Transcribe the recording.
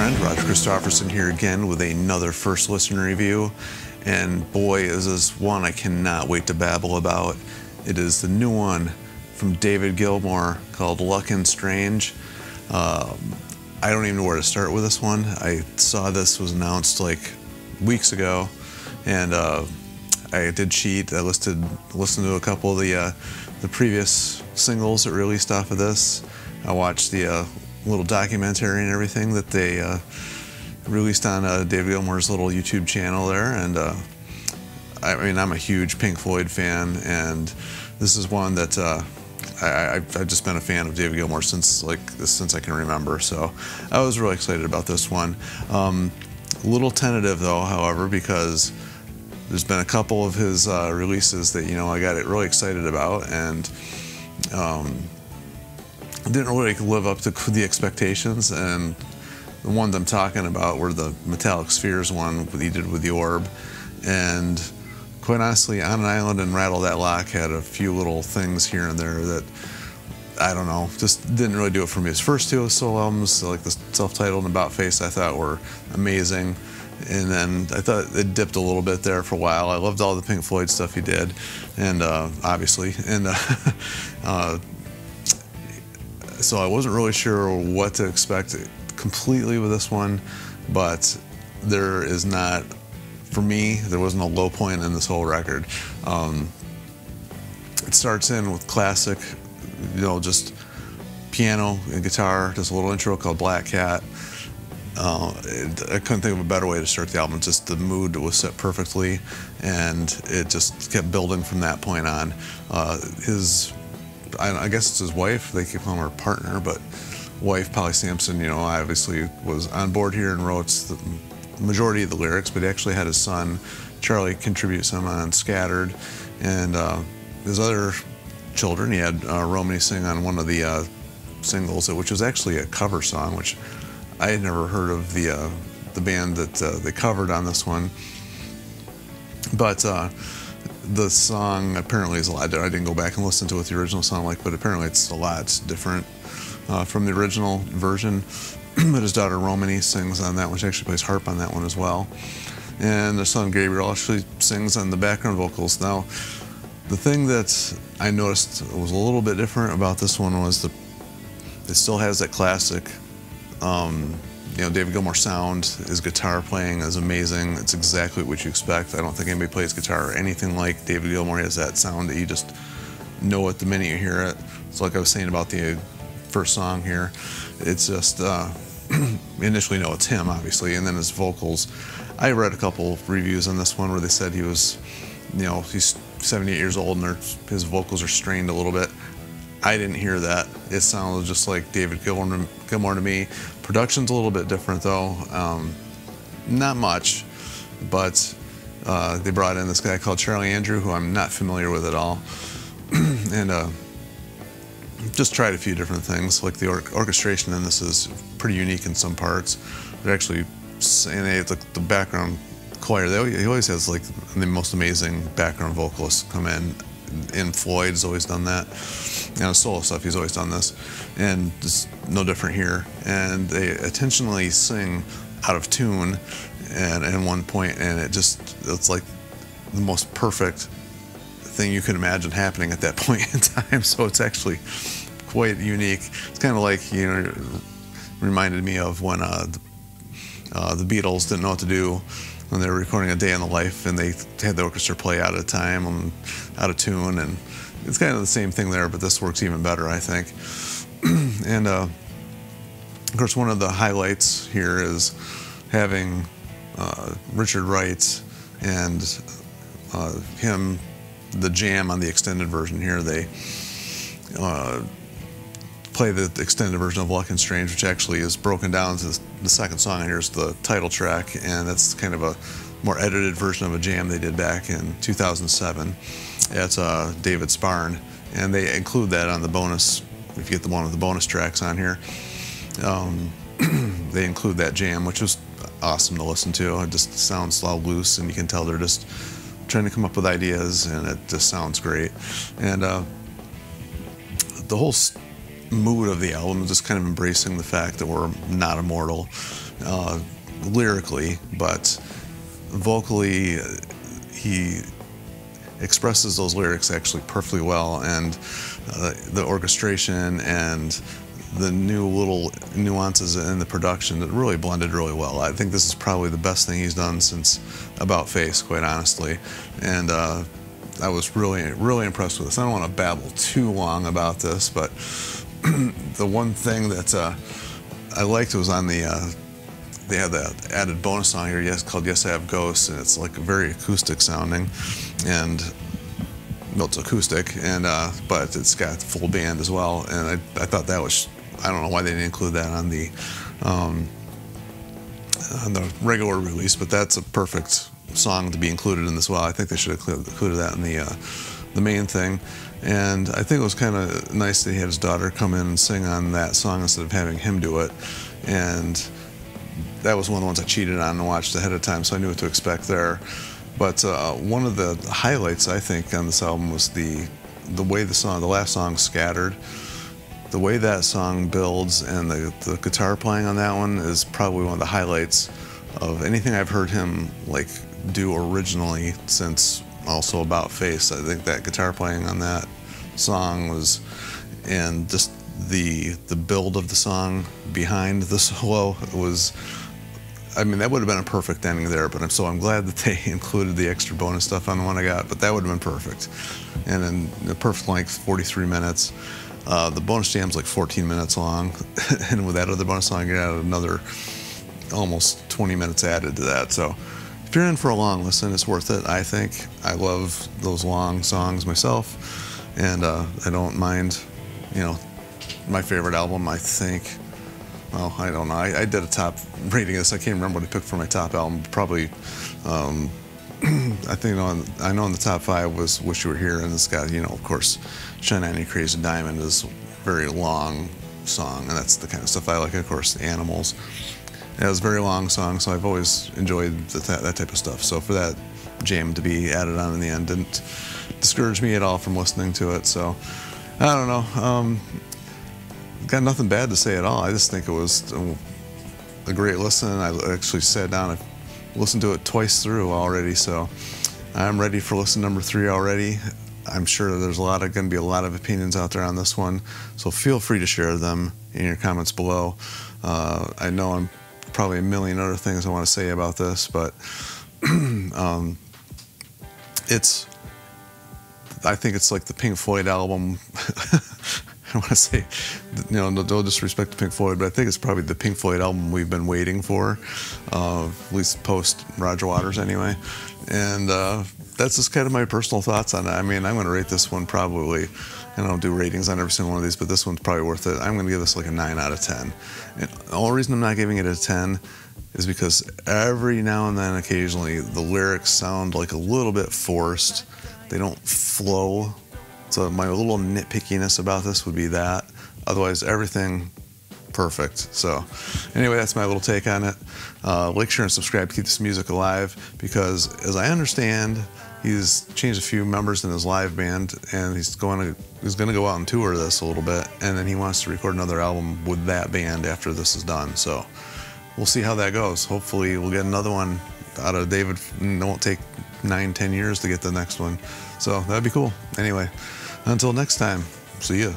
friend, Roger Christopherson here again with another first listen review. And boy, is this one I cannot wait to babble about. It is the new one from David Gilmour called Luck and Strange. I don't even know where to start with this one. I saw this was announced like weeks ago, and I did cheat. I listened to a couple of the previous singles that released off of this. I watched the little documentary and everything that they released on David Gilmour's little YouTube channel there, and I mean, I'm a huge Pink Floyd fan, and this is one that I've just been a fan of David Gilmour since I can remember. So I was really excited about this one. A little tentative though, however, because there's been a couple of his releases that I got really excited about, and didn't really live up to the expectations. And the ones I'm talking about were the Metallic Spheres one that he did with the Orb, and quite honestly, On an Island and Rattle That Lock had a few little things here and there that, I don't know, just didn't really do it for me. His first two solo albums, like the self-titled and About Face, I thought were amazing. And then I thought it dipped a little bit there for a while. I loved all the Pink Floyd stuff he did, and obviously, and so I wasn't really sure what to expect completely with this one, but there is not, for me, there wasn't a low point in this whole record. It starts in with classic, just piano and guitar, just a little intro called Black Cat. I couldn't think of a better way to start the album. Just the mood was set perfectly, and it just kept building from that point on. I guess it's his wife, they keep calling her partner, but wife, Polly Sampson, obviously was on board here and wrote the majority of the lyrics, but he actually had his son, Charlie, contribute some on Scattered, and his other children, he had Romany sing on one of the singles, which was actually a cover song, which I had never heard of the band that they covered on this one. But the song apparently is a lot different. I didn't go back and listen to what the original song like, but apparently it's a lot different from the original version. But his daughter Romany sings on that one. She actually plays harp on that one as well. And their son Gabriel actually sings on the background vocals. Now, the thing that I noticed was a little bit different about this one was it still has that classic David Gilmour sound. His guitar playing is amazing. It's exactly what you expect. I don't think anybody plays guitar anything like David Gilmour. He has that sound that you just know it the minute you hear it. It's like I was saying about the first song here. It's just, you initially know it's him, obviously, and then his vocals. I read a couple reviews on this one where they said he was, he's 78 years old and his vocals are strained a little bit. I didn't hear that. It sounded just like David Gilmour to me. Production's a little bit different though. Not much, but they brought in this guy called Charlie Andrew, who I'm not familiar with at all, and just tried a few different things. Like the orchestration in this is pretty unique in some parts. It actually, and the background choir, he always has like the most amazing background vocalists come in. Floyd's always done that. Solo stuff, he's always done this, and it's no different here. And they intentionally sing out of tune, and at one point, and it's like the most perfect thing you can imagine happening at that point in time. So it's actually quite unique. It's kind of like, reminded me of when the Beatles didn't know what to do when they were recording A Day in the Life, and they had the orchestra play out of time and out of tune, and it's kind of the same thing there, but this works even better, I think. And of course, one of the highlights here is having Richard Wright and him, the jam on the extended version here. They play the extended version of Luck and Strange, which actually is broken down to the second song on here is the title track, and that's kind of a more edited version of a jam they did back in 2007 at David's Barn, and they include that on the bonus. If you get one of the bonus tracks on here, they include that jam, which was awesome to listen to. It just sounds all loose, and you can tell they're just trying to come up with ideas, and it just sounds great. And the whole mood of the album, just kind of embracing the fact that we're not immortal lyrically, but vocally he expresses those lyrics actually perfectly well, and the orchestration and the new little nuances in the production that really blended really well. I think this is probably the best thing he's done since About Face, quite honestly, and I was really impressed with this. I don't want to babble too long about this, but the one thing that I liked was on the they had that added bonus song here, called "Yes I Have Ghosts," and it's like very acoustic sounding, and well, it's acoustic, and but it's got full band as well, and I thought that was, I don't know why they didn't include that on the regular release, but that's a perfect song to be included in this. Well, I think they should have included that in the main thing, and I think it was kind of nice that he had his daughter come in and sing on that song instead of having him do it, and that was one of the ones I cheated on and watched ahead of time, so I knew what to expect there. But one of the highlights, I think, on this album was the way the last song, Scattered, the way that song builds, and the guitar playing on that one is probably one of the highlights of anything I've heard him like do originally since also About Face. I think that guitar playing on that song was, and just the build of the song behind the solo was, I mean, that would have been a perfect ending there, but I'm glad that they included the extra bonus stuff on the one I got, but that would have been perfect. And in the perfect length, 43 minutes. The bonus jam's like 14 minutes long, and with that other bonus song, you add another almost 20 minutes added to that. So if you're in for a long listen, it's worth it, I think. I love those long songs myself, and I don't mind, you know, my favorite album, I think. Well, I don't know. I did a top rating of this. I can't remember what I picked for my top album. Probably, I think I know in the top 5 was Wish You Were Here, and it's got, you know, of course, Shine On You Crazy Diamond is a very long song, and that's the kind of stuff I like. Of course, Animals. It was a very long song, so I've always enjoyed that type of stuff. So for that jam to be added on in the end didn't discourage me at all from listening to it. So I don't know. Got nothing bad to say at all. I just think it was a great listen. I actually sat down and listened to it twice through already, so I'm ready for listen number 3 already. I'm sure there's going to be a lot of opinions out there on this one, so feel free to share them in your comments below. I know I'm probably a million other things I want to say about this, but I think it's like the Pink Floyd album. I want to say, you know, no disrespect to Pink Floyd, but I think it's probably the Pink Floyd album we've been waiting for, at least post Roger Waters anyway. And that's just kind of my personal thoughts on it. I mean, I'm going to rate this one probably, I don't do ratings on every single one of these, but this one's probably worth it. I'm going to give this like a 9 out of 10. And the only reason I'm not giving it a 10 is because every now and then, occasionally, the lyrics sound like a little bit forced. They don't flow. So my little nitpickiness about this would be that. Otherwise, everything perfect. So anyway, that's my little take on it. Like, share, and subscribe to keep this music alive, because as I understand, he's changed a few members in his live band, and he's going to go out and tour this a little bit, and then he wants to record another album with that band after this is done. So we'll see how that goes. Hopefully we'll get another one out of David. It won't take 9-10 years to get the next one. So that'd be cool. Anyway, until next time, see ya.